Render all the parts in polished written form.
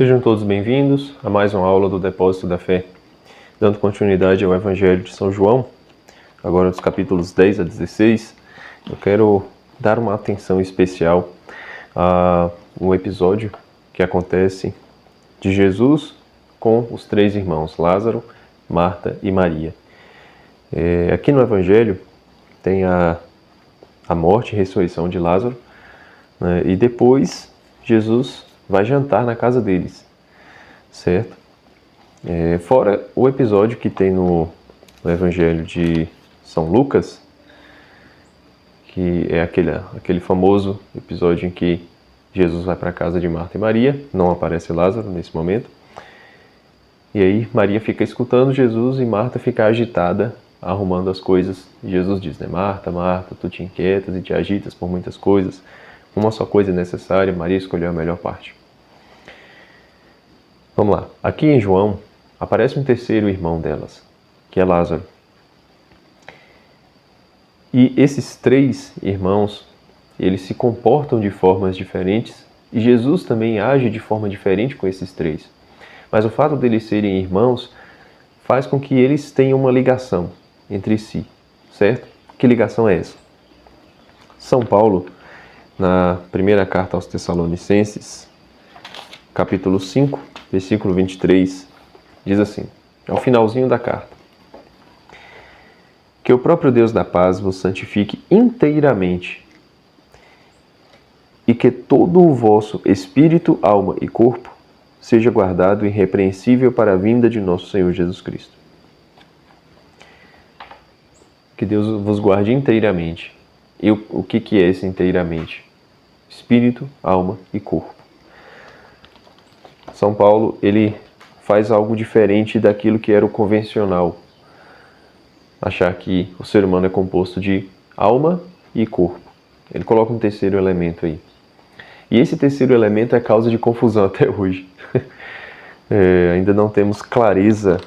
Sejam todos bem-vindos a mais uma aula do Depósito da Fé, dando continuidade ao Evangelho de São João, agora dos capítulos 10 a 16. Eu quero dar uma atenção especial a um episódio que acontece de Jesus com os três irmãos, Lázaro, Marta e Maria. Aqui no Evangelho tem a morte e ressurreição de Lázaro, né, e depois Jesus vai jantar na casa deles, certo? Fora o episódio que tem no Evangelho de São Lucas, que é aquele famoso episódio em que Jesus vai para a casa de Marta e Maria, não aparece Lázaro nesse momento, e aí Maria fica escutando Jesus e Marta fica agitada, arrumando as coisas. E Jesus diz, né, Marta, Marta, tu te inquietas e te agitas por muitas coisas, uma só coisa é necessária, Maria escolheu a melhor parte. Vamos lá, aqui em João aparece um terceiro irmão delas, que é Lázaro. E esses três irmãos, eles se comportam de formas diferentes, e Jesus também age de forma diferente com esses três. Mas o fato deles serem irmãos faz com que eles tenham uma ligação entre si, certo? Que ligação é essa? São Paulo, na primeira carta aos Tessalonicenses, capítulo 5, versículo 23, diz assim, ao finalzinho da carta: que o próprio Deus da paz vos santifique inteiramente, e que todo o vosso espírito, alma e corpo seja guardado irrepreensível para a vinda de nosso Senhor Jesus Cristo. Que Deus vos guarde inteiramente. E o que é esse inteiramente? Espírito, alma e corpo. São Paulo, ele faz algo diferente daquilo que era o convencional. Achar que o ser humano é composto de alma e corpo. Ele coloca um terceiro elemento aí. E esse terceiro elemento é causa de confusão até hoje. Ainda não temos clareza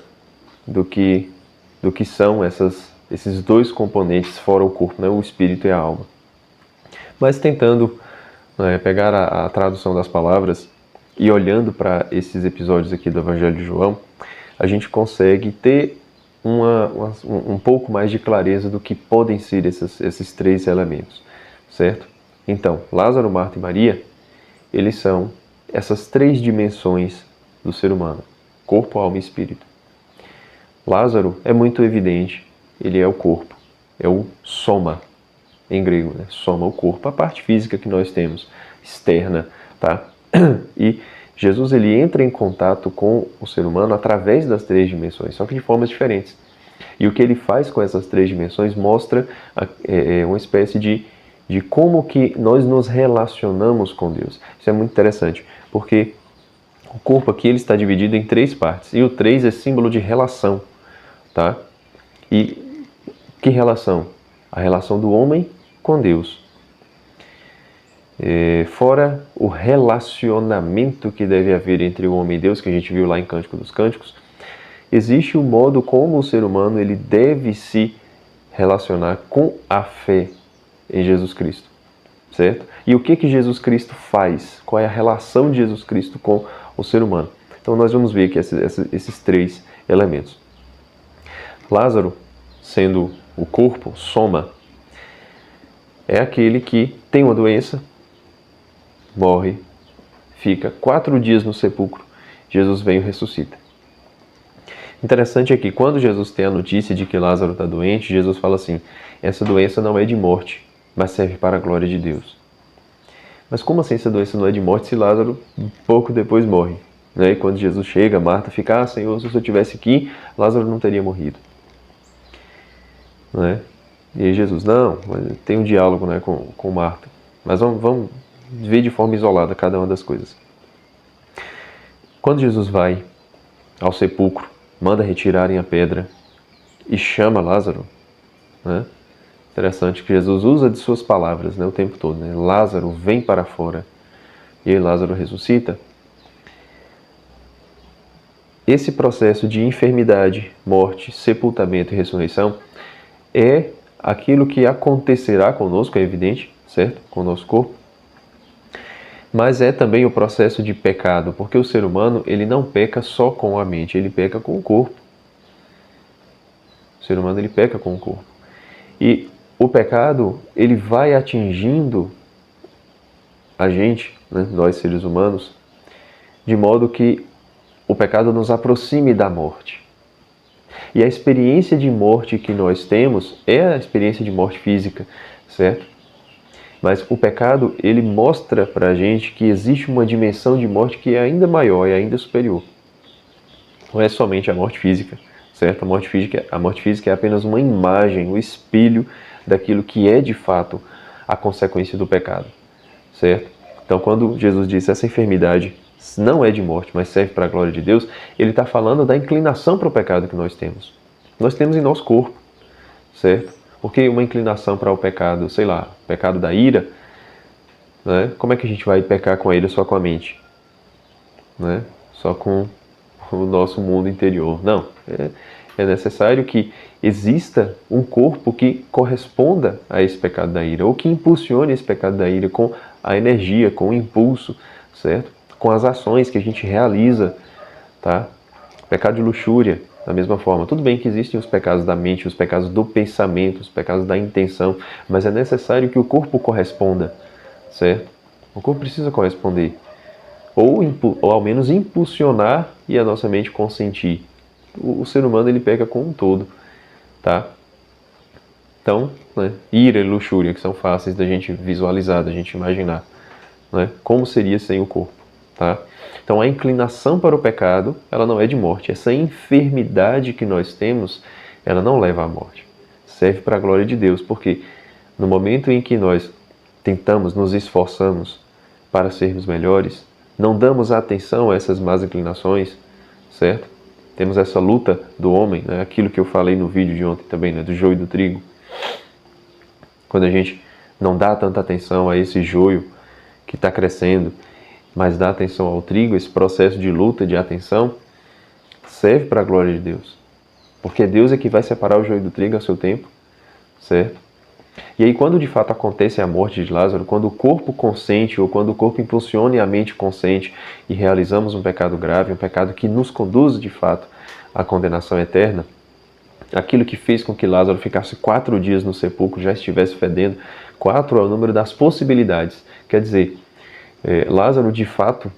do que são esses dois componentes fora o corpo, né? O espírito e a alma. Mas tentando pegar a tradução das palavras e olhando para esses episódios aqui do Evangelho de João, a gente consegue ter um pouco mais de clareza do que podem ser esses três elementos, certo? Então, Lázaro, Marta e Maria, eles são essas três dimensões do ser humano, corpo, alma e espírito. Lázaro é muito evidente, ele é o corpo, é o soma, em grego, né? Soma, o corpo, a parte física que nós temos, externa, tá? E Jesus, ele entra em contato com o ser humano através das três dimensões, só que de formas diferentes. E o que ele faz com essas três dimensões mostra uma espécie de como que nós nos relacionamos com Deus. Isso é muito interessante, porque o corpo aqui ele está dividido em três partes, e o 3 é símbolo de relação, tá? E que relação? A relação do homem com Deus. Fora o relacionamento que deve haver entre o homem e Deus, que a gente viu lá em Cântico dos Cânticos, existe o modo como o ser humano ele deve se relacionar com a fé em Jesus Cristo, certo? E o que Jesus Cristo faz? Qual é a relação de Jesus Cristo com o ser humano? Então nós vamos ver aqui esses três elementos. Lázaro, sendo o corpo, soma, é aquele que tem uma doença, morre, fica 4 dias no sepulcro, Jesus vem e o ressuscita. Interessante é que quando Jesus tem a notícia de que Lázaro está doente, Jesus fala assim, essa doença não é de morte, mas serve para a glória de Deus. Mas como assim essa doença não é de morte se Lázaro pouco depois morre? E quando Jesus chega, Marta fica, Senhor, se eu estivesse aqui, Lázaro não teria morrido. E aí Jesus, não, tem um diálogo com Marta, mas vamos ver de forma isolada cada uma das coisas. Quando Jesus vai ao sepulcro, manda retirarem a pedra e chama Lázaro, interessante que Jesus usa de suas palavras o tempo todo, Lázaro, vem para fora. E aí Lázaro ressuscita. Esse processo de enfermidade, morte, sepultamento e ressurreição é aquilo que acontecerá conosco, é evidente, certo? Com o nosso corpo. Mas é também o processo de pecado, porque o ser humano ele não peca só com a mente, ele peca com o corpo. O ser humano ele peca com o corpo. E o pecado ele vai atingindo a gente, né, nós seres humanos, de modo que o pecado nos aproxime da morte. E a experiência de morte que nós temos é a experiência de morte física, certo? Mas o pecado, ele mostra pra gente que existe uma dimensão de morte que é ainda maior e ainda superior. Não é somente a morte física, certo? A morte física é apenas uma imagem, um espelho daquilo que é de fato a consequência do pecado, certo? Então, quando Jesus disse essa enfermidade não é de morte, mas serve para a glória de Deus, ele está falando da inclinação para o pecado que nós temos. Nós temos em nosso corpo, certo? Porque uma inclinação para o pecado, sei lá, pecado da ira, né? Como é que a gente vai pecar com a ira só com a mente? Né? Só com o nosso mundo interior. Não. É necessário que exista um corpo que corresponda a esse pecado da ira, ou que impulsione esse pecado da ira com a energia, com o impulso, certo? Com as ações que a gente realiza, tá? Pecado de luxúria, da mesma forma. Tudo bem que existem os pecados da mente, os pecados do pensamento, os pecados da intenção, mas é necessário que o corpo corresponda, certo? O corpo precisa corresponder. Ou ao menos impulsionar e a nossa mente consentir. O ser humano ele peca com um todo, tá? Então, né, ira e luxúria, que são fáceis da gente visualizar, da gente imaginar, né? Como seria sem o corpo, tá? Então a inclinação para o pecado, ela não é de morte. Essa enfermidade que nós temos, ela não leva à morte. Serve para a glória de Deus, porque no momento em que nós tentamos, nos esforçamos para sermos melhores, não damos atenção a essas más inclinações, certo? Temos essa luta do homem, né? Aquilo que eu falei no vídeo de ontem também, né? Do joio e do trigo. Quando a gente não dá tanta atenção a esse joio que está crescendo, mas dá atenção ao trigo, esse processo de luta, de atenção, serve para a glória de Deus. Porque Deus é que vai separar o joio do trigo a seu tempo, certo? E aí quando de fato acontece a morte de Lázaro, quando o corpo consente ou quando o corpo impulsiona e a mente consente e realizamos um pecado grave, um pecado que nos conduz de fato à condenação eterna, aquilo que fez com que Lázaro ficasse 4 dias no sepulcro, já estivesse fedendo, 4 é o número das possibilidades. Quer dizer, Lázaro de fato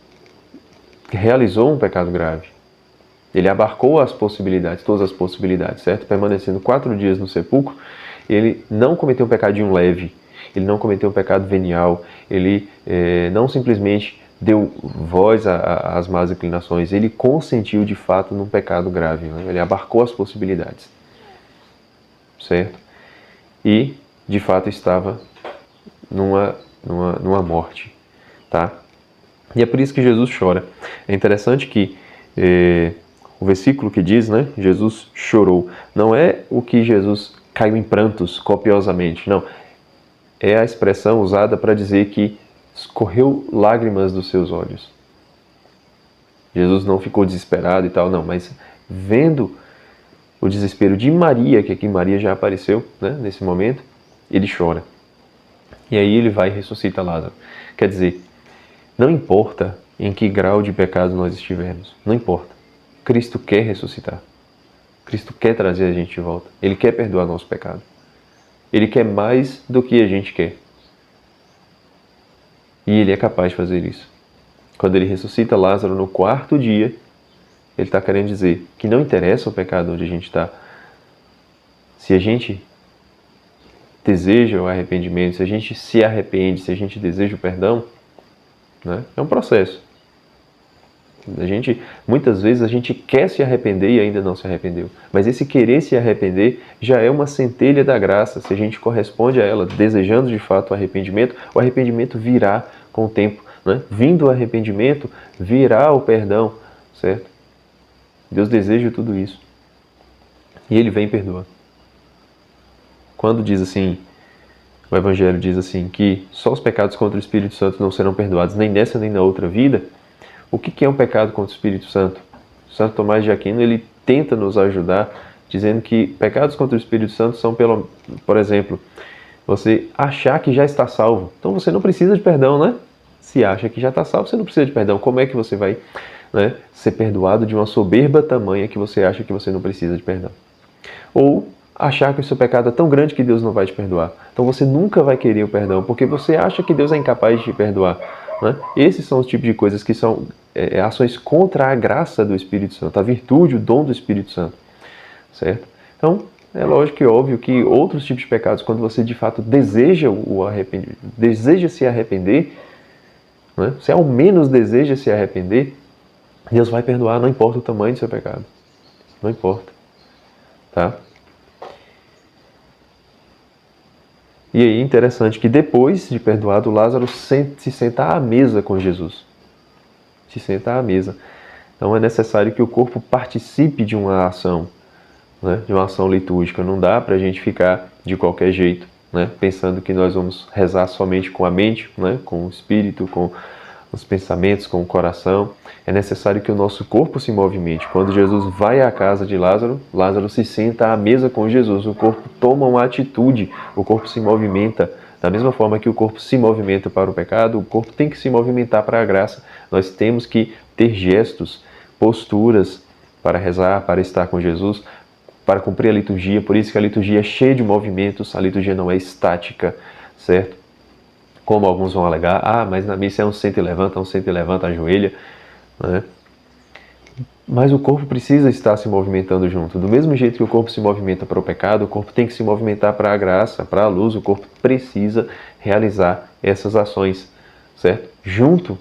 realizou um pecado grave. Ele abarcou as possibilidades, todas as possibilidades, certo? Permanecendo 4 dias no sepulcro, ele não cometeu um pecadinho leve, ele não cometeu um pecado venial, ele não simplesmente deu voz às más inclinações, ele consentiu de fato num pecado grave, né? Ele abarcou as possibilidades, certo? E de fato estava numa morte, tá? E é por isso que Jesus chora. É interessante que o versículo que diz, né, Jesus chorou, não é o que Jesus caiu em prantos copiosamente, não. É a expressão usada para dizer que escorreu lágrimas dos seus olhos. Jesus não ficou desesperado e tal, não, mas vendo o desespero de Maria, que aqui Maria já apareceu, né, nesse momento, ele chora. E aí ele vai e ressuscita Lázaro. Quer dizer, não importa em que grau de pecado nós estivermos, não importa. Cristo quer ressuscitar. Cristo quer trazer a gente de volta. Ele quer perdoar nosso pecado. Ele quer mais do que a gente quer. E Ele é capaz de fazer isso. Quando Ele ressuscita Lázaro no 4º dia, Ele está querendo dizer que não interessa o pecado onde a gente está. Se a gente deseja o arrependimento, se a gente se arrepende, se a gente deseja o perdão, né, é um processo. Muitas vezes a gente quer se arrepender e ainda não se arrependeu. Mas esse querer se arrepender já é uma centelha da graça. Se a gente corresponde a ela, desejando de fato o arrependimento virá com o tempo, né? Vindo o arrependimento, virá o perdão, certo? Deus deseja tudo isso. E Ele vem e perdoa. Quando diz assim, o Evangelho diz assim, que só os pecados contra o Espírito Santo não serão perdoados, nem nessa nem na outra vida, o que é um pecado contra o Espírito Santo? Santo Tomás de Aquino, ele tenta nos ajudar, dizendo que pecados contra o Espírito Santo são, por exemplo, você achar que já está salvo. Então você não precisa de perdão, né? se acha que já está salvo, você não precisa de perdão. Como é que você vai, né, ser perdoado de uma soberba tamanha que você acha que você não precisa de perdão? Ou achar que o seu pecado é tão grande que Deus não vai te perdoar. Então você nunca vai querer o perdão, porque você acha que Deus é incapaz de te perdoar. Né? Esses são os tipos de coisas que são ações contra a graça do Espírito Santo, a virtude, o dom do Espírito Santo. Certo? Então, é lógico e óbvio que outros tipos de pecados, quando você de fato deseja se arrepender, né? Se ao menos deseja se arrepender, Deus vai perdoar, não importa o tamanho do seu pecado. Não importa. Tá? E aí, interessante que depois de perdoado, Lázaro se senta à mesa com Jesus. Se senta à mesa. Então é necessário que o corpo participe de uma ação, né? De uma ação litúrgica. Não dá para a gente ficar de qualquer jeito, né? Pensando que nós vamos rezar somente com a mente, né? Com o espírito, com os pensamentos, com o coração. É necessário que o nosso corpo se movimente. Quando Jesus vai à casa de Lázaro, Lázaro se senta à mesa com Jesus. O corpo toma uma atitude, o corpo se movimenta. Da mesma forma que o corpo se movimenta para o pecado, o corpo tem que se movimentar para a graça. Nós temos que ter gestos, posturas para rezar, para estar com Jesus, para cumprir a liturgia. Por isso que a liturgia é cheia de movimentos, a liturgia não é estática, certo? Como alguns vão alegar, mas na missa é um senta e levanta, ajoelha, né? Mas o corpo precisa estar se movimentando junto. Do mesmo jeito que o corpo se movimenta para o pecado, o corpo tem que se movimentar para a graça, para a luz. O corpo precisa realizar essas ações, certo? Junto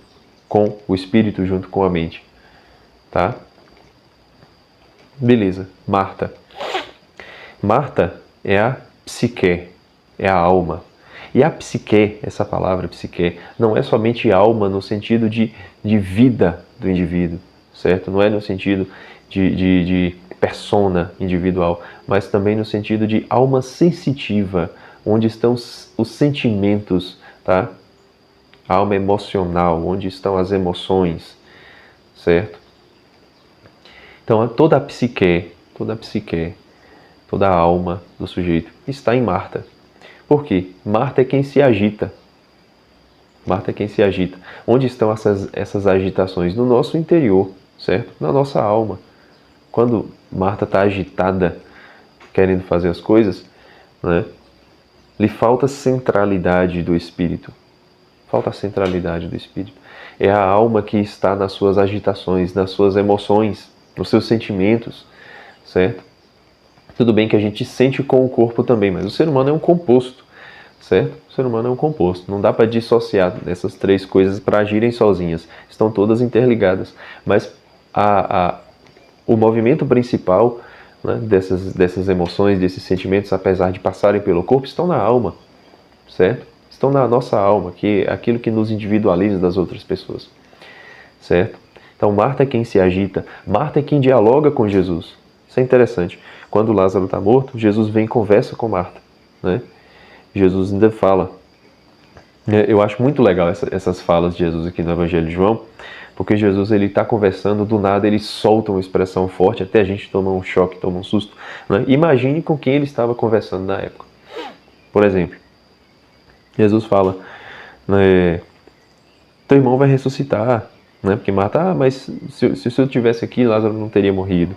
com o espírito, junto com a mente, tá? Beleza. Marta. Marta é a psique, é a alma. E a psique, essa palavra psique, não é somente alma no sentido de vida do indivíduo, certo? Não é no sentido de persona individual, mas também no sentido de alma sensitiva, onde estão os sentimentos, tá? A alma emocional, onde estão as emoções, certo? Então toda a psique, toda a alma do sujeito está em Marta. Por quê? Marta é quem se agita. Marta é quem se agita. Onde estão essas agitações? No nosso interior, certo? Na nossa alma. Quando Marta está agitada, querendo fazer as coisas, né, lhe falta centralidade do espírito. Falta a centralidade do espírito. É a alma que está nas suas agitações, nas suas emoções, nos seus sentimentos, certo? Tudo bem que a gente sente com o corpo também, mas o ser humano é um composto, certo? O ser humano é um composto. Não dá para dissociar essas três coisas para agirem sozinhas. Estão todas interligadas. Mas o movimento principal, né, dessas emoções, desses sentimentos, apesar de passarem pelo corpo, estão na alma, certo? Estão na nossa alma, que é aquilo que nos individualiza das outras pessoas, certo? Então Marta é quem se agita, Marta é quem dialoga com Jesus. Isso é interessante. Quando Lázaro está morto, Jesus vem e conversa com Marta, né? Jesus ainda fala. Eu acho muito legal essas falas de Jesus aqui no Evangelho de João, porque Jesus ele está conversando, do nada ele solta uma expressão forte, até a gente toma um choque, toma um susto, né? Imagine com quem ele estava conversando na época. Por exemplo, Jesus fala, né, teu irmão vai ressuscitar, né? Porque Marta, mas se o senhor estivesse aqui, Lázaro não teria morrido.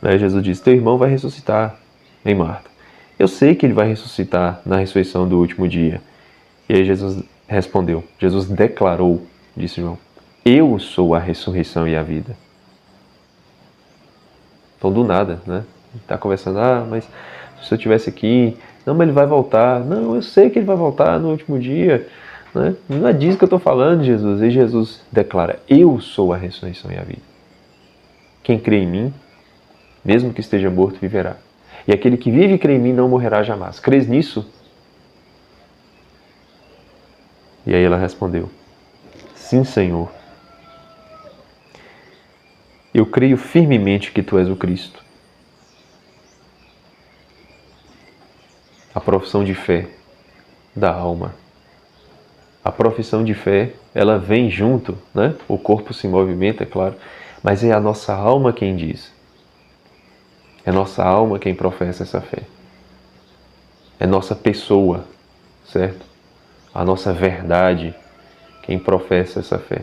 Né? Jesus diz, teu irmão vai ressuscitar, hein, Marta? Eu sei que ele vai ressuscitar na ressurreição do último dia. E aí Jesus respondeu, Jesus declarou, disse João, eu sou a ressurreição e a vida. Então do nada, né? Está conversando, mas se eu estivesse aqui, não, mas ele vai voltar. Não, eu sei que ele vai voltar no último dia. Né? Não é disso que eu estou falando, Jesus. E Jesus declara, eu sou a ressurreição e a vida. Quem crê em mim, mesmo que esteja morto, viverá. E aquele que vive e crê em mim não morrerá jamais. Crês nisso? E aí ela respondeu, sim, Senhor. Eu creio firmemente que tu és o Cristo. A profissão de fé da alma. A profissão de fé, ela vem junto, né? O corpo se movimenta, é claro, mas é a nossa alma quem diz. É nossa alma quem professa essa fé. É nossa pessoa, certo? A nossa verdade, quem professa essa fé,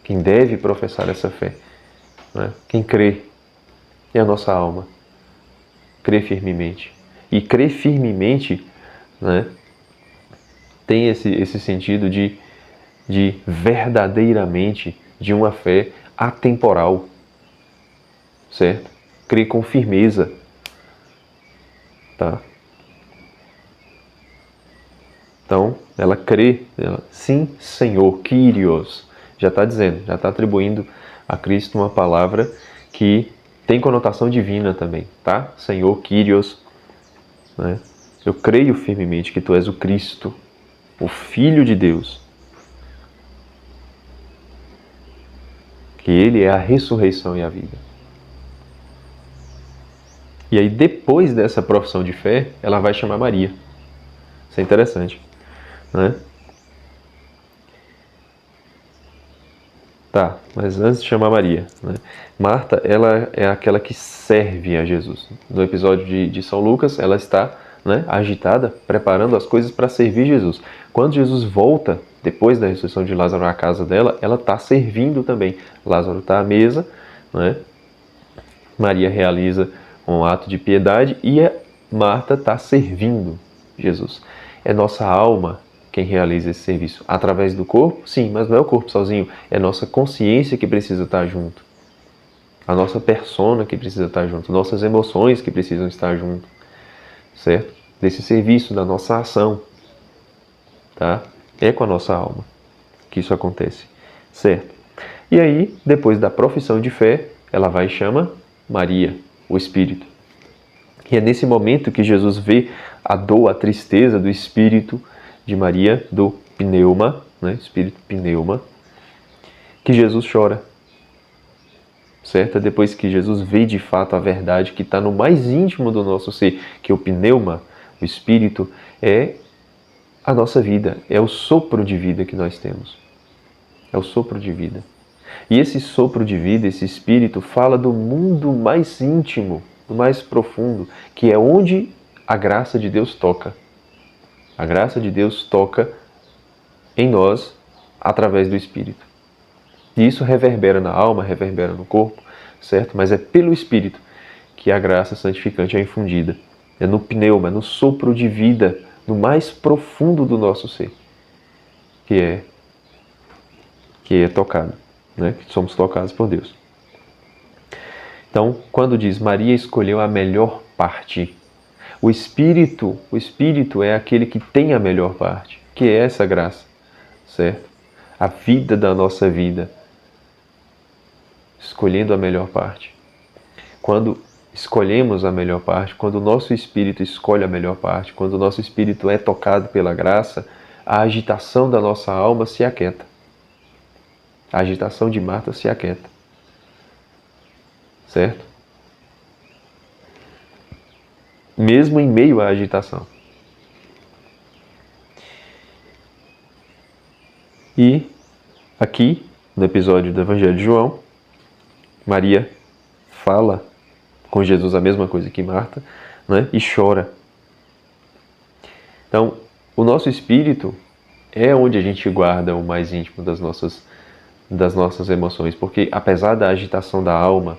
quem deve professar essa fé, né? Quem crê é a nossa alma, crê firmemente. E crer firmemente, né, tem esse sentido de verdadeiramente, de uma fé atemporal, certo? Crer com firmeza, tá? Então, ela crê, sim, Senhor, Kyrios, já está dizendo, já está atribuindo a Cristo uma palavra que tem conotação divina também, tá? Senhor, Kyrios, né? Eu creio firmemente que Tu és o Cristo, o Filho de Deus, que Ele é a ressurreição e a vida. E aí, depois dessa profissão de fé, ela vai chamar Maria. Isso é interessante, né? Tá, mas antes de chamar Maria, né? Marta, ela é aquela que serve a Jesus. No episódio de São Lucas, ela está, né, agitada, preparando as coisas para servir Jesus. Quando Jesus volta, depois da ressurreição de Lázaro à casa dela, ela está servindo também. Lázaro está à mesa, né? Maria realiza um ato de piedade e Marta está servindo Jesus. É nossa alma quem realiza esse serviço. Através do corpo? Sim, mas não é o corpo sozinho. É nossa consciência que precisa estar junto. A nossa persona que precisa estar junto. Nossas emoções que precisam estar junto. Certo? Desse serviço, da nossa ação. Tá? É com a nossa alma que isso acontece. Certo? E aí, depois da profissão de fé, ela vai e chama Maria, o Espírito. E é nesse momento que Jesus vê a dor, a tristeza do espírito de Maria, do pneuma, né? Espírito pneuma, que Jesus chora. Certo? É depois que Jesus vê de fato a verdade que está no mais íntimo do nosso ser, que o pneuma, o espírito, é a nossa vida, é o sopro de vida que nós temos. É o sopro de vida. E esse sopro de vida, esse espírito, fala do mundo mais íntimo, do mais profundo, que é onde a graça de Deus toca. A graça de Deus toca em nós através do Espírito. E isso reverbera na alma, reverbera no corpo, certo? Mas é pelo Espírito que a graça santificante é infundida. É no pneuma, no sopro de vida, no mais profundo do nosso ser, que é tocado, né? Que somos tocados por Deus. Então, quando diz Maria escolheu a melhor parte, o Espírito é aquele que tem a melhor parte, que é essa graça, certo? A vida da nossa vida, escolhendo a melhor parte. Quando escolhemos a melhor parte, quando o nosso espírito escolhe a melhor parte, quando o nosso espírito é tocado pela graça, a agitação da nossa alma se aquieta. A agitação de Marta se aquieta. Certo? Mesmo em meio à agitação. E aqui, no episódio do Evangelho de João, Maria fala com Jesus a mesma coisa que Marta, né? E chora. Então, o nosso espírito é onde a gente guarda o mais íntimo das nossas emoções, porque apesar da agitação da alma,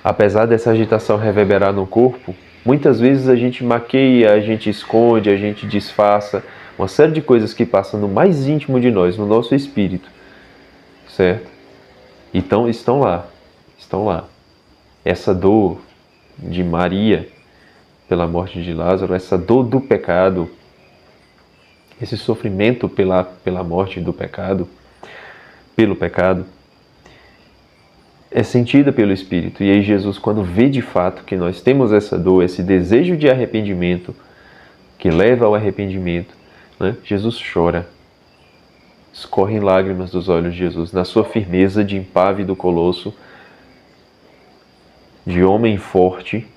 apesar dessa agitação reverberar no corpo, muitas vezes a gente maqueia, a gente esconde, a gente disfarça uma série de coisas que passam no mais íntimo de nós, no nosso espírito, certo? Então estão lá. Essa dor de Maria pela morte de Lázaro, essa dor do pecado, esse sofrimento pela morte do pecado, pelo pecado, é sentida pelo Espírito. E aí Jesus, quando vê de fato que nós temos essa dor, esse desejo de arrependimento, que leva ao arrependimento, né? Jesus chora. Escorrem lágrimas dos olhos de Jesus. Na sua firmeza de impávido colosso, de homem forte,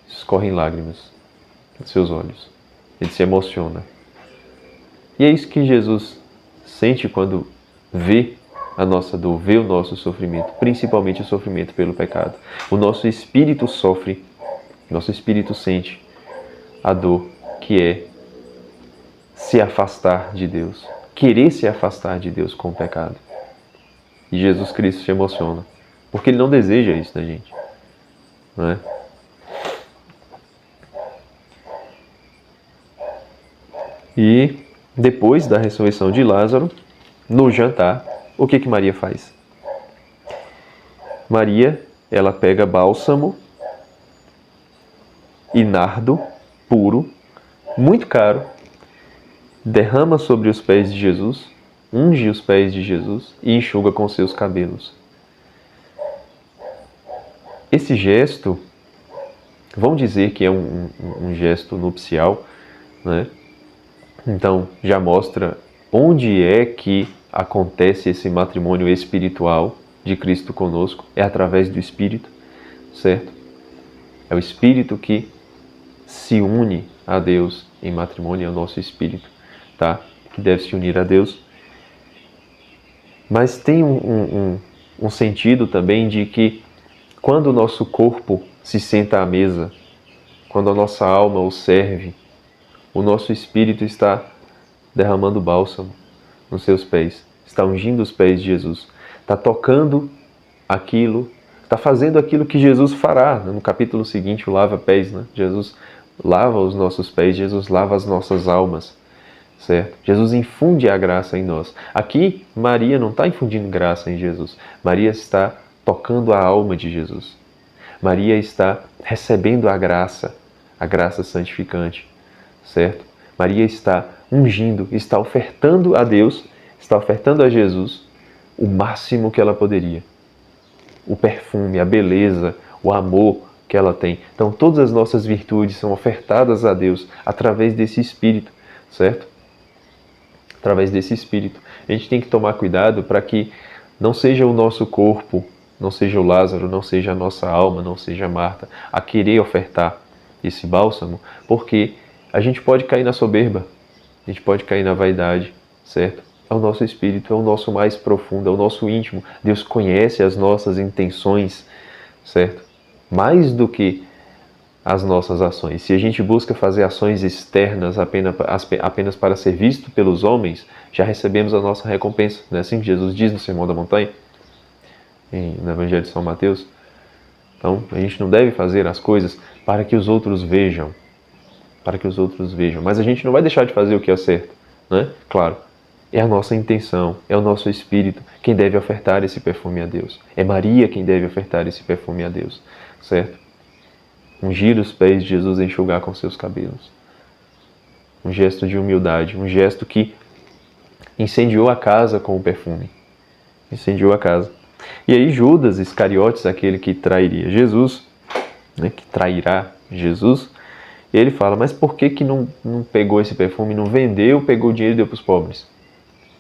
escorrem lágrimas dos seus olhos. Ele se emociona. E é isso que Jesus sente quando vê a nossa dor, vê o nosso sofrimento, principalmente o sofrimento pelo pecado. O nosso espírito sofre, nosso espírito sente a dor que é se afastar de Deus, querer se afastar de Deus com o pecado. E Jesus Cristo se emociona, porque Ele não deseja isso da gente, não é? E depois da ressurreição de Lázaro, no jantar, o que Maria faz? Maria, ela pega bálsamo e nardo puro, muito caro, derrama sobre os pés de Jesus, unge os pés de Jesus e enxuga com seus cabelos. Esse gesto, vamos dizer que é um gesto nupcial, né? Então, já mostra onde é que acontece esse matrimônio espiritual de Cristo conosco. É através do Espírito, certo? É o Espírito que se une a Deus em matrimônio, é o nosso Espírito, tá? Que deve se unir a Deus. Mas tem um sentido também de que quando o nosso corpo se senta à mesa, quando a nossa alma o serve, o nosso espírito está derramando bálsamo nos seus pés, está ungindo os pés de Jesus, está tocando aquilo, está fazendo aquilo que Jesus fará. No capítulo seguinte, o lava-pés, né? Jesus lava os nossos pés, Jesus lava as nossas almas, certo? Jesus infunde a graça em nós. Aqui, Maria não está infundindo graça em Jesus. Maria está tocando a alma de Jesus. Maria está recebendo a graça santificante, certo? Maria está ungindo, está ofertando a Deus, está ofertando a Jesus o máximo que ela poderia. O perfume, a beleza, o amor que ela tem. Então, todas as nossas virtudes são ofertadas a Deus através desse Espírito, certo? Através desse Espírito. A gente tem que tomar cuidado para que não seja o nosso corpo, não seja o Lázaro, não seja a nossa alma, não seja a Marta, a querer ofertar esse bálsamo, porque a gente pode cair na soberba, a gente pode cair na vaidade, certo? É o nosso espírito, é o nosso mais profundo, é o nosso íntimo. Deus conhece as nossas intenções, certo? Mais do que as nossas ações. Se a gente busca fazer ações externas apenas para ser visto pelos homens, já recebemos a nossa recompensa. Não é assim que Jesus diz no Sermão da Montanha, no Evangelho de São Mateus? Então, a gente não deve fazer as coisas para que os outros vejam, mas a gente não vai deixar de fazer o que é certo, né? Claro, é a nossa intenção, é o nosso espírito quem deve ofertar esse perfume a Deus. É Maria quem deve ofertar esse perfume a Deus, certo? Ungir os pés de Jesus e enxugar com seus cabelos. Um gesto de humildade, um gesto que incendiou a casa com o perfume. Incendiou a casa. E aí Judas Iscariotes, aquele que trairia Jesus, né, que trairá Jesus, ele fala, mas por que não pegou esse perfume, não vendeu, pegou o dinheiro e deu para os pobres?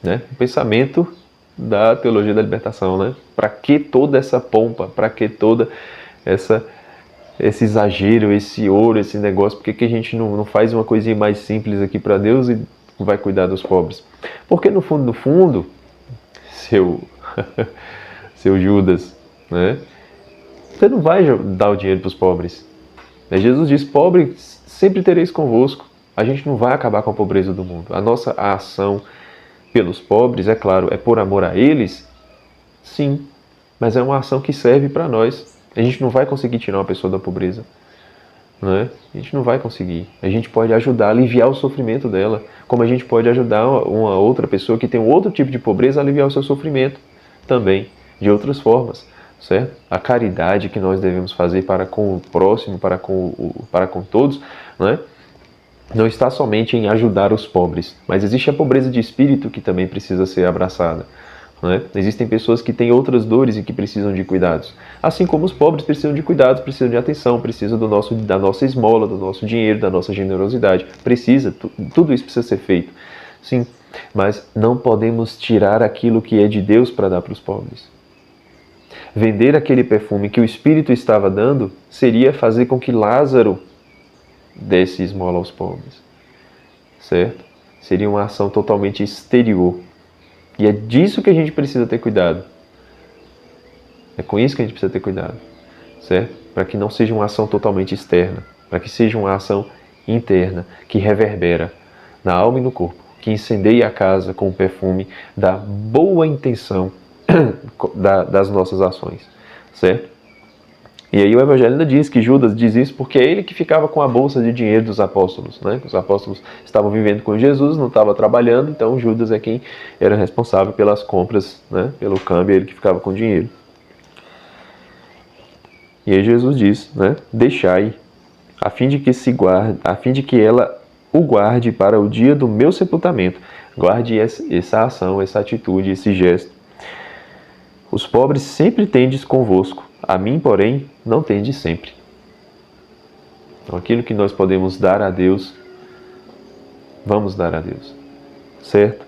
Né? O pensamento da teologia da libertação, né? Para que toda essa pompa? Para que toda esse exagero, esse ouro, esse negócio? Por que a gente não faz uma coisinha mais simples aqui para Deus e vai cuidar dos pobres? Porque no fundo, seu Judas, né? Você não vai dar o dinheiro para os pobres. Jesus diz, pobres sempre tereis convosco. A gente não vai acabar com a pobreza do mundo. A nossa ação pelos pobres, é claro, é por amor a eles? Sim, mas é uma ação que serve para nós. A gente não vai conseguir tirar uma pessoa da pobreza, né? A gente não vai conseguir. A gente pode ajudar a aliviar o sofrimento dela, como a gente pode ajudar uma outra pessoa que tem um outro tipo de pobreza a aliviar o seu sofrimento também, de outras formas, certo? A caridade que nós devemos fazer para com o próximo, para com todos, né? Não está somente em ajudar os pobres, mas existe a pobreza de espírito que também precisa ser abraçada. Né? Existem pessoas que têm outras dores e que precisam de cuidados. Assim como os pobres precisam de cuidados, precisam de atenção, precisam da nossa esmola, do nosso dinheiro, da nossa generosidade. Tudo isso precisa ser feito. Sim, mas não podemos tirar aquilo que é de Deus para dar para os pobres. Vender aquele perfume que o Espírito estava dando seria fazer com que Lázaro desse esmola aos pobres, certo? Seria uma ação totalmente exterior. E é disso que a gente precisa ter cuidado. É com isso que a gente precisa ter cuidado, certo? Para que não seja uma ação totalmente externa, para que seja uma ação interna, que reverbera na alma e no corpo, que incendeia a casa com o perfume da boa intenção das nossas ações, certo? E aí o Evangelho ainda diz que Judas diz isso porque é ele que ficava com a bolsa de dinheiro dos apóstolos, né? Os apóstolos estavam vivendo com Jesus, não estavam trabalhando, então Judas é quem era responsável pelas compras, né? Pelo câmbio, ele que ficava com o dinheiro. E aí Jesus diz, né? Deixai, a fim de que ela o guarde para o dia do meu sepultamento. Guarde essa ação, essa atitude, esse gesto. Os pobres sempre tendes convosco, a mim, porém, não tendes sempre. Então, aquilo que nós podemos dar a Deus, vamos dar a Deus, certo?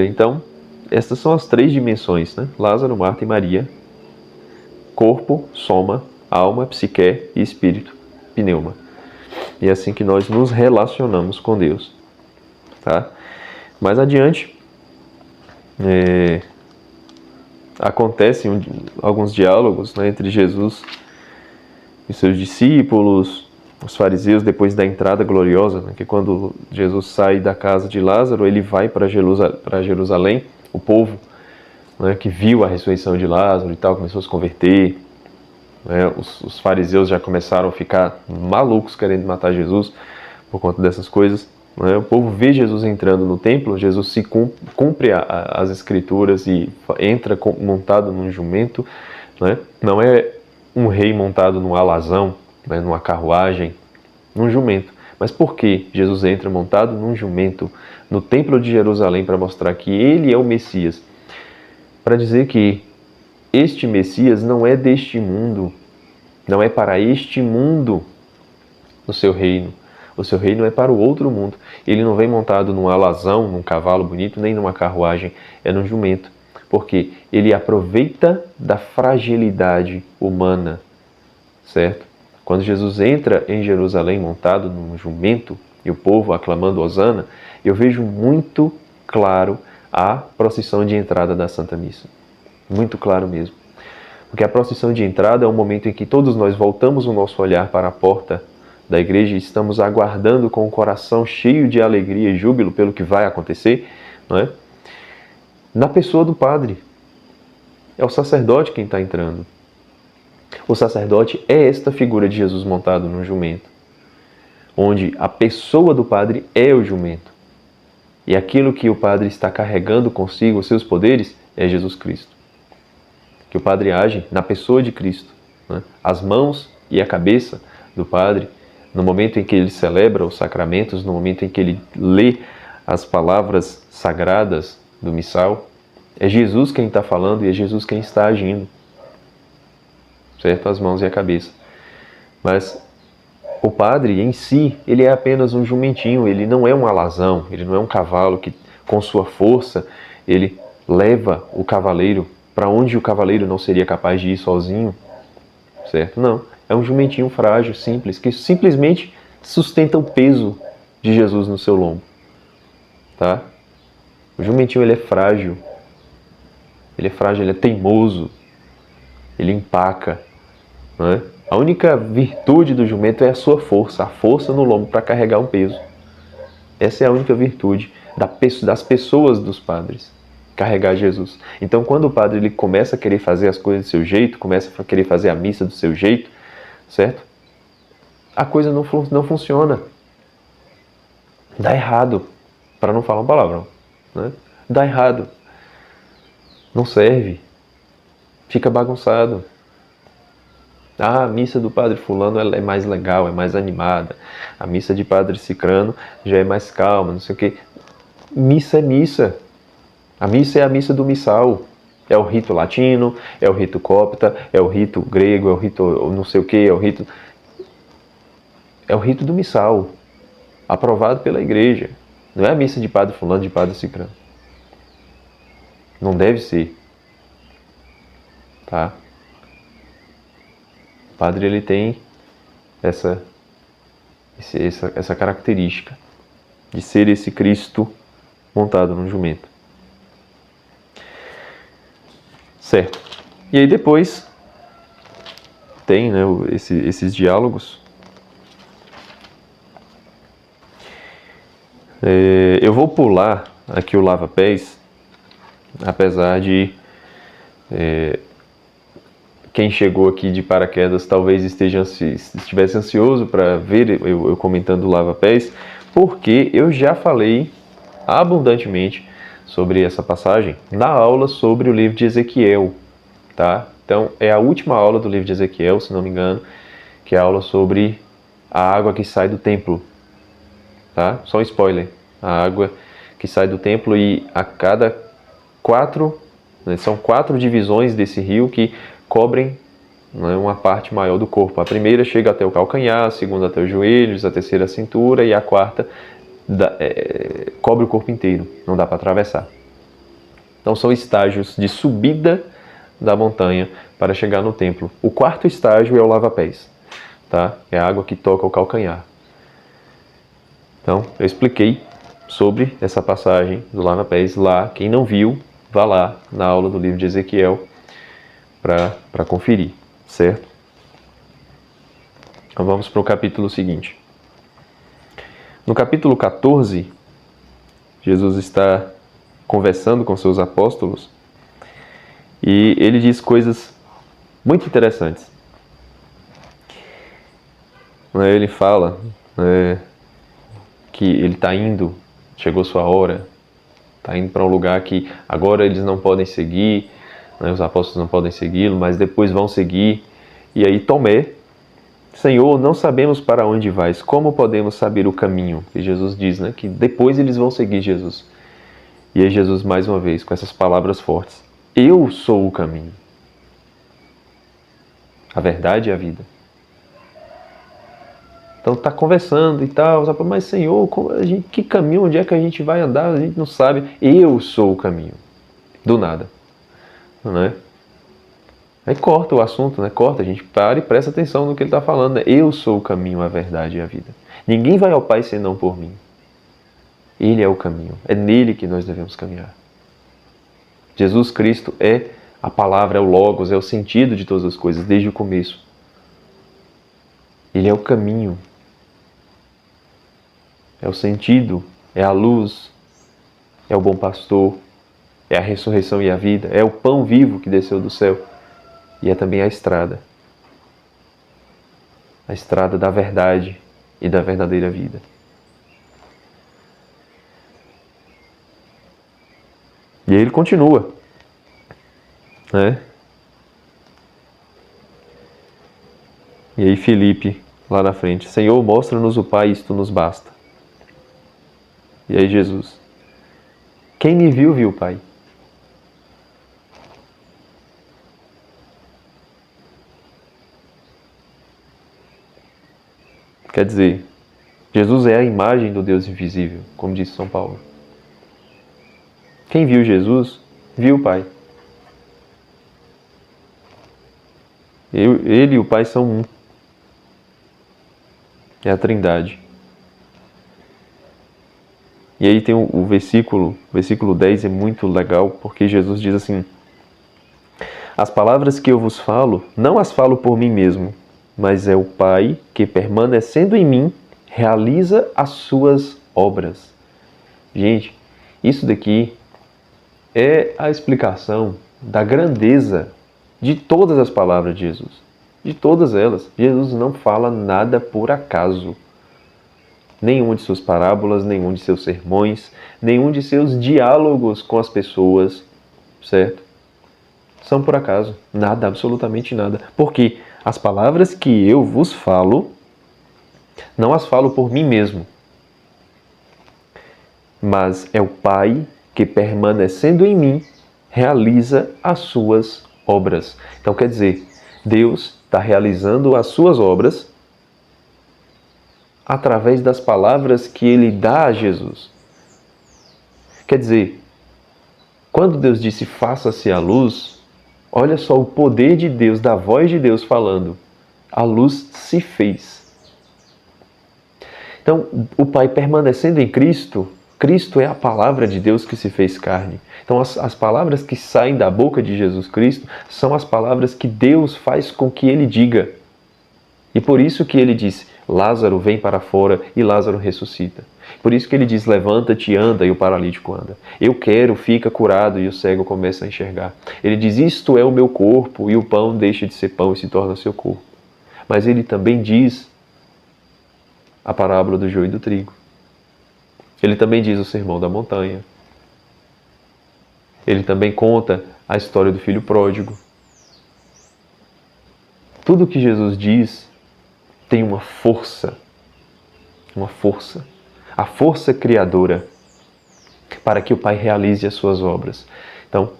Então, essas são as três dimensões, né? Lázaro, Marta e Maria. Corpo, soma, alma, psique e espírito, pneuma. E é assim que nós nos relacionamos com Deus, tá? Mais adiante, acontecem alguns diálogos, né, entre Jesus e seus discípulos, os fariseus, depois da entrada gloriosa, né, que quando Jesus sai da casa de Lázaro, ele vai para Jerusalém, o povo, né, que viu a ressurreição de Lázaro e tal, começou a se converter, né, os fariseus já começaram a ficar malucos querendo matar Jesus por conta dessas coisas. O povo vê Jesus entrando no templo, Jesus se cumpre as escrituras e entra montado num jumento, né? Não é um rei montado num alazão, né, numa carruagem, num jumento. Mas por que Jesus entra montado num jumento no templo de Jerusalém para mostrar que ele é o Messias? Para dizer que este Messias não é deste mundo, não é para este mundo o seu reino. O seu reino é para o outro mundo. Ele não vem montado num alazão, num cavalo bonito, nem numa carruagem, é num jumento. Porque ele aproveita da fragilidade humana, certo? Quando Jesus entra em Jerusalém montado num jumento e o povo aclamando Hosana, eu vejo muito claro a procissão de entrada da Santa Missa. Muito claro mesmo. Porque a procissão de entrada é o momento em que todos nós voltamos o nosso olhar para a porta da igreja e estamos aguardando com o coração cheio de alegria e júbilo pelo que vai acontecer, não é? Na pessoa do padre. É o sacerdote quem está entrando. O sacerdote é esta figura de Jesus montado num jumento, onde a pessoa do padre é o jumento. E aquilo que o padre está carregando consigo, os seus poderes, é Jesus Cristo. Que o padre age na pessoa de Cristo, né? As mãos e a cabeça do padre, no momento em que ele celebra os sacramentos, no momento em que ele lê as palavras sagradas do missal, é Jesus quem está falando e é Jesus quem está agindo, certo? As mãos e a cabeça. Mas o padre em si, ele é apenas um jumentinho, ele não é um alazão, ele não é um cavalo que com sua força ele leva o cavaleiro para onde o cavaleiro não seria capaz de ir sozinho, certo? Não, é um jumentinho frágil, simples, que simplesmente sustenta o peso de Jesus no seu lombo, tá? O jumentinho, ele é frágil, ele é teimoso, ele empaca, não é? A única virtude do jumento é a sua força, a força no lombo para carregar um peso. Essa é a única virtude das pessoas dos padres, carregar Jesus. Então, quando o padre ele começa a querer fazer as coisas do seu jeito, começa a querer fazer a missa do seu jeito, certo? A coisa não funciona. Dá errado, para não falar um palavrão, né? Dá errado. Não serve. Fica bagunçado. Ah, a missa do padre fulano ela é mais legal, é mais animada. A missa de padre cicrano já é mais calma, não sei o quê. Missa é missa. A missa é a missa do missal. É o rito latino, é o rito copta, é o rito grego, é o rito não sei o quê, é o rito do missal, aprovado pela igreja. Não é a missa de padre fulano, de padre cicrano. Não deve ser. Tá? O padre ele tem essa característica de ser esse Cristo montado num jumento. Certo. E aí depois tem, né, esses diálogos Eu vou pular aqui o lava-pés, apesar de quem chegou aqui de paraquedas talvez estivesse ansioso para ver eu comentando o lava-pés, porque eu já falei abundantemente sobre essa passagem na aula sobre o livro de Ezequiel, tá? Então, é a última aula do livro de Ezequiel, se não me engano, que é a aula sobre a água que sai do templo, tá? Só um spoiler, a água que sai do templo, e a cada são 4 divisões desse rio que cobrem, né, uma parte maior do corpo. A primeira chega até o calcanhar, a segunda até os joelhos, a terceira a cintura, e a quarta cobre o corpo inteiro, não dá para atravessar. Então são estágios de subida da montanha para chegar no templo. O 4º estágio é o lava-pés, tá? É a água que toca o calcanhar. Então eu expliquei sobre essa passagem do lava-pés lá. Quem não viu, vá lá na aula do livro de Ezequiel para conferir, certo? Então vamos para o capítulo seguinte. No capítulo 14, Jesus está conversando com seus apóstolos e ele diz coisas muito interessantes. Ele fala que ele está indo, chegou sua hora, está indo para um lugar que agora eles não podem seguir, os apóstolos não podem segui-lo, mas depois vão seguir. E aí Tomé: Senhor, não sabemos para onde vais, como podemos saber o caminho? E Jesus diz, que depois eles vão seguir Jesus. E aí Jesus, mais uma vez, com essas palavras fortes: eu sou o caminho, a verdade e a vida. Então está conversando e tal, mas Senhor, que caminho, onde é que a gente vai andar? A gente não sabe. Eu sou o caminho. Do nada. Né? Aí corta o assunto, corta, a gente para e presta atenção no que ele está falando. Eu sou o caminho, a verdade e a vida. Ninguém vai ao Pai senão por mim. Ele é o caminho, é nele que nós devemos caminhar. Jesus Cristo é a palavra, é o Logos, é o sentido de todas as coisas, desde o começo. Ele é o caminho, é o sentido, é a luz, é o bom pastor, é a ressurreição e a vida, é o pão vivo que desceu do céu. E é também a estrada da verdade e da verdadeira vida. E aí ele continua, E aí Filipe, lá na frente: Senhor, mostra-nos o Pai, isto nos basta. E aí Jesus: quem me viu, viu o Pai. Quer dizer, Jesus é a imagem do Deus invisível, como disse São Paulo. Quem viu Jesus, viu o Pai. Ele e o Pai são um. É a Trindade. E aí tem o versículo 10 é muito legal, porque Jesus diz assim: as palavras que eu vos falo, não as falo por mim mesmo, mas é o Pai que, permanecendo em mim, realiza as suas obras. Gente, isso daqui é a explicação da grandeza de todas as palavras de Jesus. De todas elas. Jesus não fala nada por acaso. Nenhuma de suas parábolas, nenhum de seus sermões, nenhum de seus diálogos com as pessoas, certo? São por acaso. Nada, absolutamente nada. Porque as palavras que eu vos falo, não as falo por mim mesmo, mas é o Pai que, permanecendo em mim, realiza as suas obras. Então quer dizer, Deus está realizando as suas obras através das palavras que Ele dá a Jesus. Quer dizer, quando Deus disse faça-se a luz, olha só o poder de Deus, da voz de Deus falando. A luz se fez. Então, o Pai permanecendo em Cristo, Cristo é a palavra de Deus que se fez carne. Então, as palavras que saem da boca de Jesus Cristo são as palavras que Deus faz com que Ele diga. E por isso que Ele disse: Lázaro vem para fora, e Lázaro ressuscita. Por isso que ele diz, levanta-te, anda, e o paralítico anda. Eu quero, fica curado, e o cego começa a enxergar. Ele diz, isto é o meu corpo, e o pão deixa de ser pão e se torna seu corpo. Mas ele também diz a parábola do joio e do trigo. Ele também diz o sermão da montanha. Ele também conta a história do filho pródigo. Tudo que Jesus diz tem uma força, a força criadora para que o Pai realize as suas obras. Então,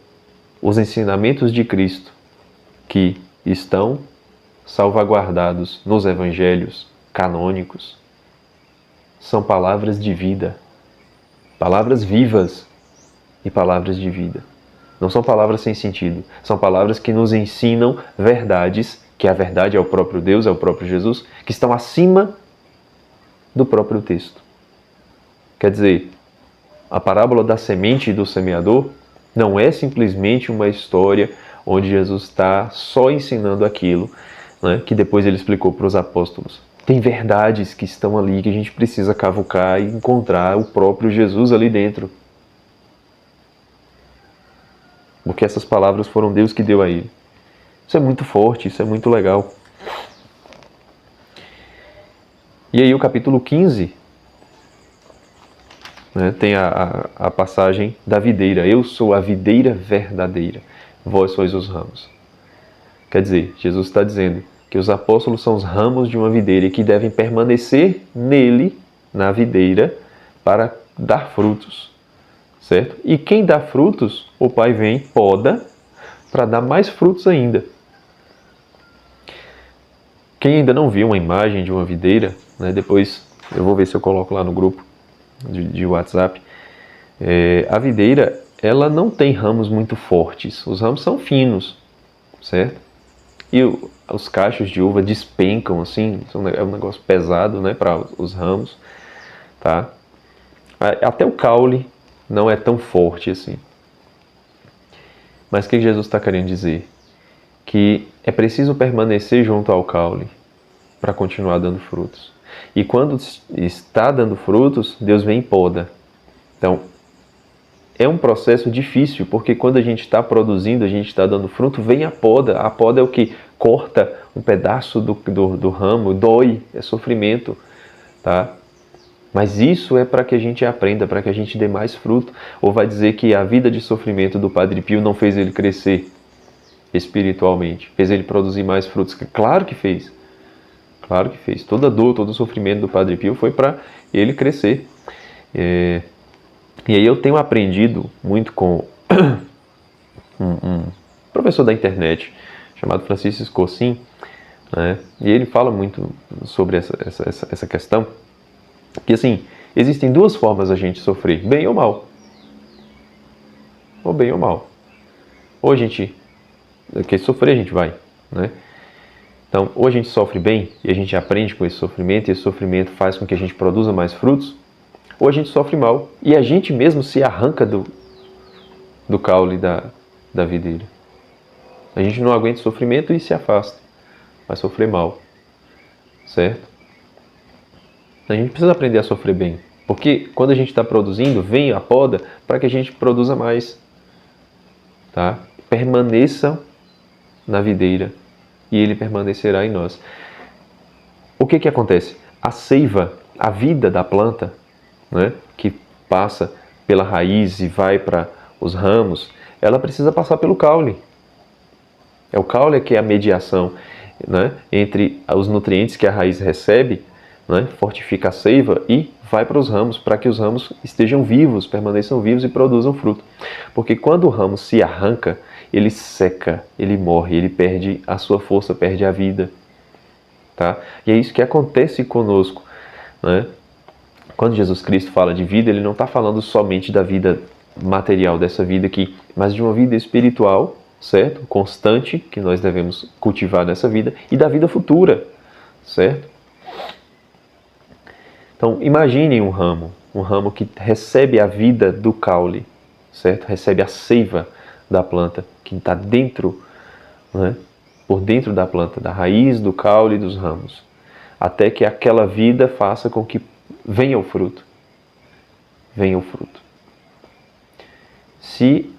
os ensinamentos de Cristo que estão salvaguardados nos evangelhos canônicos são palavras de vida, palavras vivas e palavras de vida. Não são palavras sem sentido, são palavras que nos ensinam verdades, que a verdade é o próprio Deus, é o próprio Jesus, que estão acima do próprio texto. Quer dizer, a parábola da semente e do semeador não é simplesmente uma história onde Jesus está só ensinando aquilo, né, que depois ele explicou para os apóstolos. Tem verdades que estão ali que a gente precisa cavucar e encontrar o próprio Jesus ali dentro. Porque essas palavras foram Deus que deu a ele. Isso é muito forte, isso é muito legal. E aí o capítulo 15, né, tem a passagem da videira. Eu sou a videira verdadeira, vós sois os ramos. Quer dizer, Jesus está dizendo que os apóstolos são os ramos de uma videira e que devem permanecer nele, na videira, para dar frutos. Certo? E quem dá frutos, o Pai vem, poda, para dar mais frutos ainda. Quem ainda não viu uma imagem de uma videira, né, depois eu vou ver se eu coloco lá no grupo de WhatsApp. A videira, ela não tem ramos muito fortes. Os ramos são finos, certo? E os cachos de uva despencam, assim, é um negócio pesado, né, para os ramos, tá? Até o caule não é tão forte assim. Mas o que Jesus está querendo dizer? Que é preciso permanecer junto ao caule para continuar dando frutos. E quando está dando frutos, Deus vem e poda. Então, é um processo difícil, porque quando a gente está produzindo, a gente está dando fruto, vem a poda. A poda é o que corta um pedaço do ramo, dói, é sofrimento, tá? Mas isso é para que a gente aprenda, para que a gente dê mais fruto. Ou vai dizer que a vida de sofrimento do Padre Pio não fez ele crescer espiritualmente, fez ele produzir mais frutos? Claro que fez. Claro que fez. Toda dor, todo o sofrimento do Padre Pio foi para ele crescer. E aí eu tenho aprendido muito com um professor da internet chamado Francisco Escocim, né? E ele fala muito sobre essa questão, que assim, existem duas formas a gente sofrer, bem ou mal. Ou bem ou mal. Ou a gente quer sofrer, a gente vai, né? Então, ou a gente sofre bem e a gente aprende com esse sofrimento, e esse sofrimento faz com que a gente produza mais frutos, ou a gente sofre mal e a gente mesmo se arranca do caule da videira. A gente não aguenta o sofrimento e se afasta, vai sofrer mal, certo? A gente precisa aprender a sofrer bem, porque quando a gente está produzindo, vem a poda para que a gente produza mais, tá? Permaneça na videira e ele permanecerá em nós. O que acontece? A seiva, a vida da planta, né, que passa pela raiz e vai para os ramos, ela precisa passar pelo caule. É o caule que é a mediação, né, entre os nutrientes que a raiz recebe, né, fortifica a seiva e vai para os ramos, para que os ramos estejam vivos, permaneçam vivos e produzam fruto. Porque quando o ramo se arranca, ele seca, ele morre, ele perde a sua força, perde a vida. Tá? E é isso que acontece conosco, né? Quando Jesus Cristo fala de vida, ele não está falando somente da vida material, dessa vida aqui, mas de uma vida espiritual, certo? Constante, que nós devemos cultivar nessa vida, e da vida futura, certo? Então, imaginem um ramo que recebe a vida do caule, certo? Recebe a seiva da planta, que está dentro, né? Por dentro da planta, da raiz, do caule e dos ramos, até que aquela vida faça com que venha o fruto. venha o fruto. Se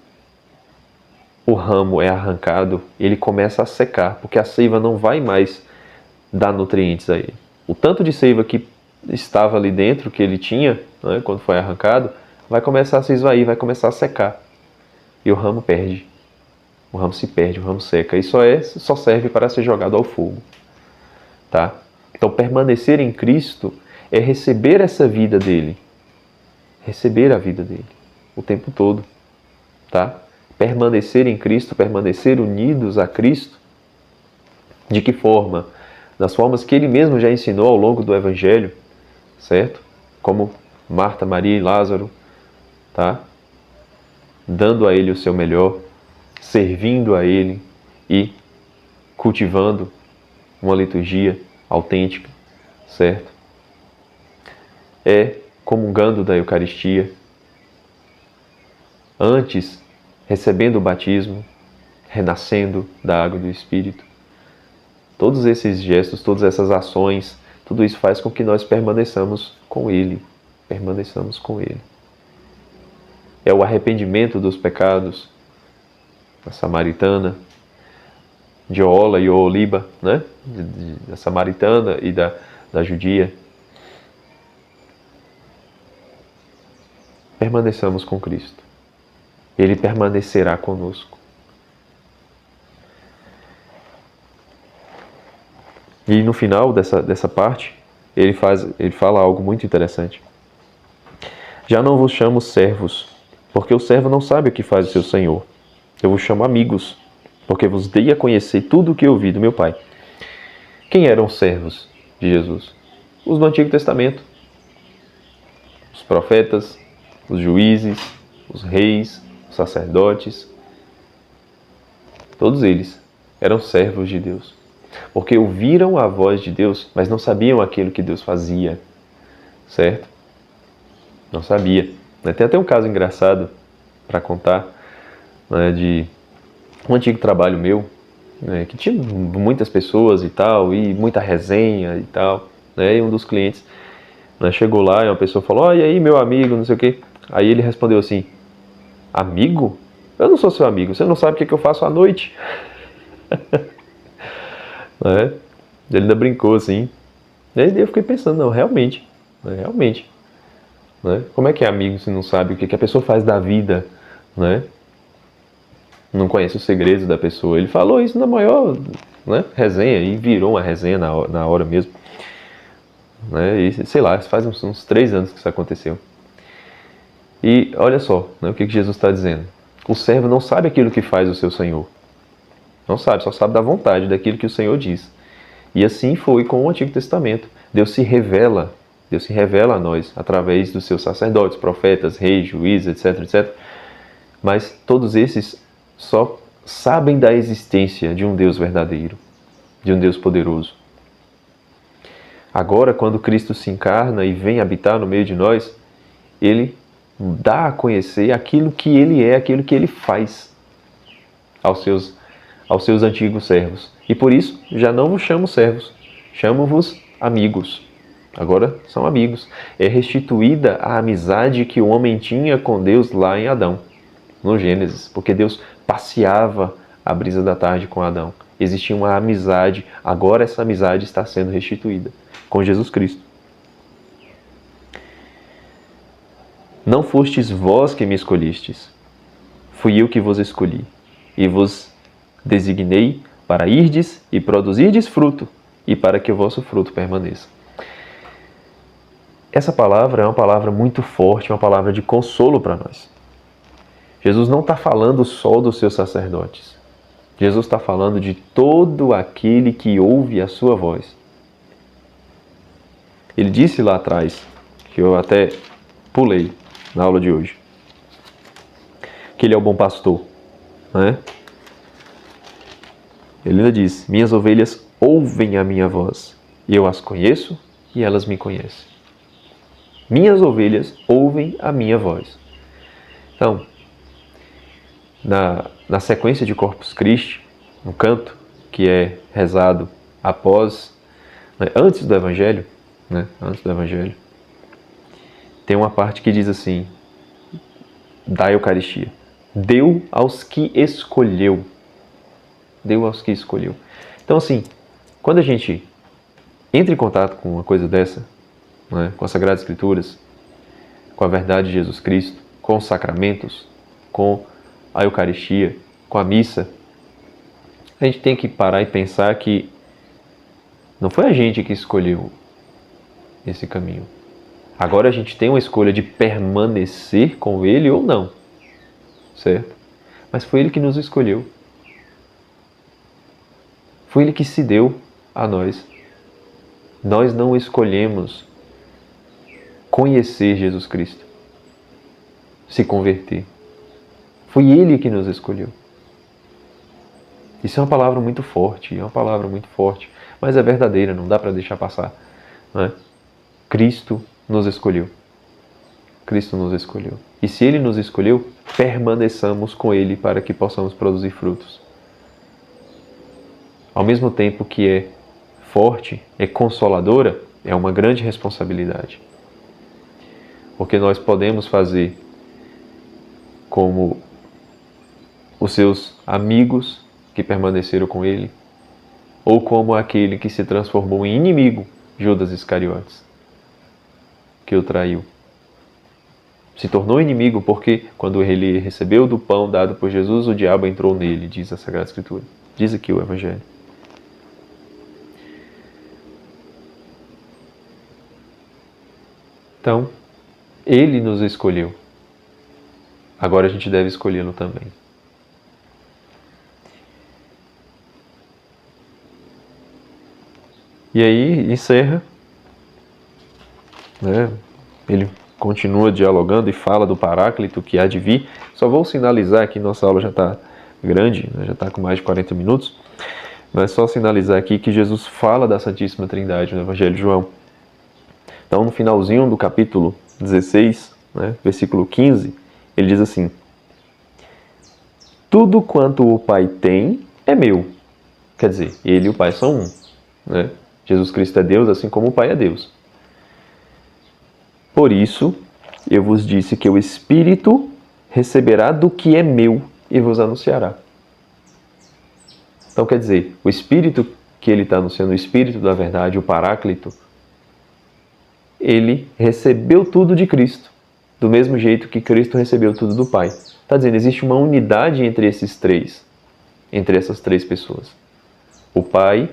o ramo é arrancado, ele começa a secar, porque a seiva não vai mais dar nutrientes a ele. O tanto de seiva que estava ali dentro, que ele tinha, né, quando foi arrancado, vai começar a se esvair, vai começar a secar. E o ramo perde. O ramo se perde, o ramo seca. E só serve para ser jogado ao fogo. Tá? Então, permanecer em Cristo é receber essa vida dele. Receber a vida dele o tempo todo. Tá? Permanecer em Cristo, permanecer unidos a Cristo. De que forma? Das formas que ele mesmo já ensinou ao longo do Evangelho, certo? Como Marta, Maria e Lázaro, tá? Dando a ele o seu melhor, servindo a ele e cultivando uma liturgia autêntica, certo? É comungando da Eucaristia, antes recebendo o batismo, renascendo da água do Espírito. Todos esses gestos, todas essas ações, tudo isso faz com que nós permaneçamos com Ele. Permaneçamos com Ele. É o arrependimento dos pecados da samaritana, de Oola e Ooliba, né? Da samaritana e da judia. Permaneçamos com Cristo. Ele permanecerá conosco. E no final dessa parte, ele fala algo muito interessante. Já não vos chamo servos, porque o servo não sabe o que faz o seu senhor. Eu vos chamo amigos, porque vos dei a conhecer tudo o que ouvi do meu Pai. Quem eram os servos de Jesus? Os do Antigo Testamento. Os profetas, os juízes, os reis, os sacerdotes. Todos eles eram servos de Deus. Porque ouviram a voz de Deus, mas não sabiam aquilo que Deus fazia. Certo? Não sabia. Tem até um caso engraçado para contar, né, de um antigo trabalho meu, né, que tinha muitas pessoas e tal, e muita resenha e tal. Né, e um dos clientes, né, chegou lá e uma pessoa falou: "Oh, e aí, meu amigo, não sei o quê." Aí ele respondeu assim: "Amigo? Eu não sou seu amigo, você não sabe o que eu faço à noite." Né? Ele ainda brincou assim. E aí eu fiquei pensando, não, realmente. Né? Realmente. Né? Como é que é amigo se não sabe o que a pessoa faz da vida? Né? Não conhece os segredos da pessoa. Ele falou isso na maior, né, resenha, e virou uma resenha na hora mesmo. Né? E, sei lá, faz uns 3 anos que isso aconteceu. E olha só, né, o que Jesus está dizendo. O servo não sabe aquilo que faz o seu Senhor. Não sabe, só sabe da vontade, daquilo que o Senhor diz. E assim foi com o Antigo Testamento. Deus se revela a nós através dos seus sacerdotes, profetas, reis, juízes, etc, etc. Mas todos esses só sabem da existência de um Deus verdadeiro, de um Deus poderoso. Agora, quando Cristo se encarna e vem habitar no meio de nós, Ele dá a conhecer aquilo que Ele é, aquilo que Ele faz aos seus antigos servos. E por isso, já não vos chamo servos, chamo-vos amigos. Agora são amigos. É restituída a amizade que o homem tinha com Deus lá em Adão, no Gênesis, porque Deus passeava a brisa da tarde com Adão. Existia uma amizade, agora essa amizade está sendo restituída com Jesus Cristo. Não fostes vós que me escolhistes, fui eu que vos escolhi, e vos designei para irdes e produzirdes fruto, e para que o vosso fruto permaneça. Essa palavra é uma palavra muito forte, uma palavra de consolo para nós. Jesus não está falando só dos seus sacerdotes. Jesus está falando de todo aquele que ouve a sua voz. Ele disse lá atrás, que eu até pulei na aula de hoje, que ele é o bom pastor, né? Ele ainda diz: minhas ovelhas ouvem a minha voz, e eu as conheço e elas me conhecem. Minhas ovelhas ouvem a minha voz. Então, na sequência de Corpus Christi, no canto que é rezado após, antes do Evangelho, antes do Evangelho, tem uma parte que diz assim, da Eucaristia: deu aos que escolheu. Deu aos que escolheu. Então, assim, quando a gente entra em contato com uma coisa dessa, né, com as Sagradas Escrituras, com a verdade de Jesus Cristo, com os sacramentos, com a Eucaristia, com a missa, a gente tem que parar e pensar que não foi a gente que escolheu esse caminho. Agora a gente tem uma escolha de permanecer com Ele ou não, certo? Mas foi Ele que nos escolheu. Foi Ele que se deu a nós. Nós não escolhemos conhecer Jesus Cristo, se converter. Foi Ele que nos escolheu. Isso é uma palavra muito forte, mas é verdadeira, não dá para deixar passar, não é? Cristo nos escolheu. Cristo nos escolheu. E se Ele nos escolheu, permaneçamos com Ele para que possamos produzir frutos. Ao mesmo tempo que é forte, é consoladora, é uma grande responsabilidade. Porque nós podemos fazer como os seus amigos que permaneceram com Ele, ou como aquele que se transformou em inimigo, Judas Iscariotes, que o traiu. Se tornou inimigo porque, quando ele recebeu do pão dado por Jesus, o diabo entrou nele, diz a Sagrada Escritura. Diz aqui o Evangelho. Então, Ele nos escolheu. Agora a gente deve escolhê-lo também. E aí encerra, né? Ele continua dialogando e fala do Paráclito que há de vir. Só vou sinalizar aqui, nossa aula já está grande, né? Já está com mais de 40 minutos, mas só sinalizar aqui que Jesus fala da Santíssima Trindade no Evangelho de João. Então, no finalzinho do capítulo 16, né, versículo 15, ele diz assim: tudo quanto o Pai tem é meu. Quer dizer, Ele e o Pai são um, né? Jesus Cristo é Deus, assim como o Pai é Deus. Por isso, eu vos disse que o Espírito receberá do que é meu e vos anunciará. Então, quer dizer, o Espírito que ele está anunciando, o Espírito da verdade, o Paráclito, ele recebeu tudo de Cristo, do mesmo jeito que Cristo recebeu tudo do Pai. Está dizendo, existe uma unidade entre esses três, entre essas três pessoas. O Pai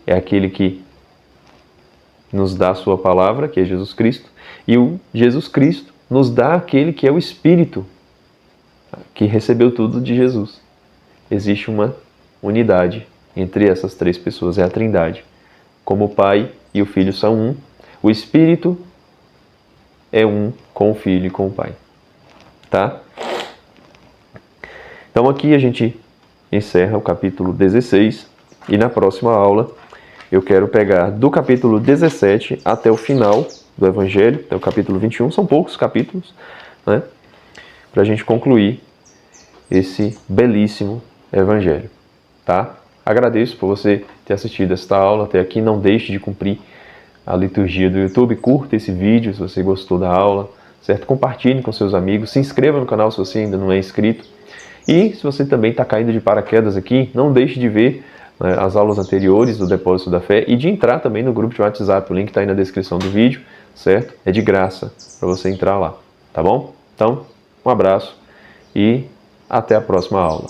é aquele que nos dá a sua palavra, que é Jesus Cristo, e o Jesus Cristo nos dá aquele que é o Espírito, que recebeu tudo de Jesus. Existe uma unidade entre essas três pessoas, é a Trindade. Como o Pai e o Filho são um, o Espírito é um com o Filho e com o Pai. Tá? Então aqui a gente encerra o capítulo 16 e na próxima aula eu quero pegar do capítulo 17 até o final do Evangelho, até o capítulo 21, são poucos capítulos, né? Para a gente concluir esse belíssimo Evangelho, tá? Agradeço por você ter assistido esta aula até aqui, não deixe de cumprir a liturgia do YouTube, curta esse vídeo se você gostou da aula, certo? Compartilhe com seus amigos, se inscreva no canal se você ainda não é inscrito, e se você também está caindo de paraquedas aqui, não deixe de ver as aulas anteriores do Depósito da Fé e de entrar também no grupo de WhatsApp. O link está aí na descrição do vídeo, certo? É de graça para você entrar lá, tá bom? Então, um abraço e até a próxima aula.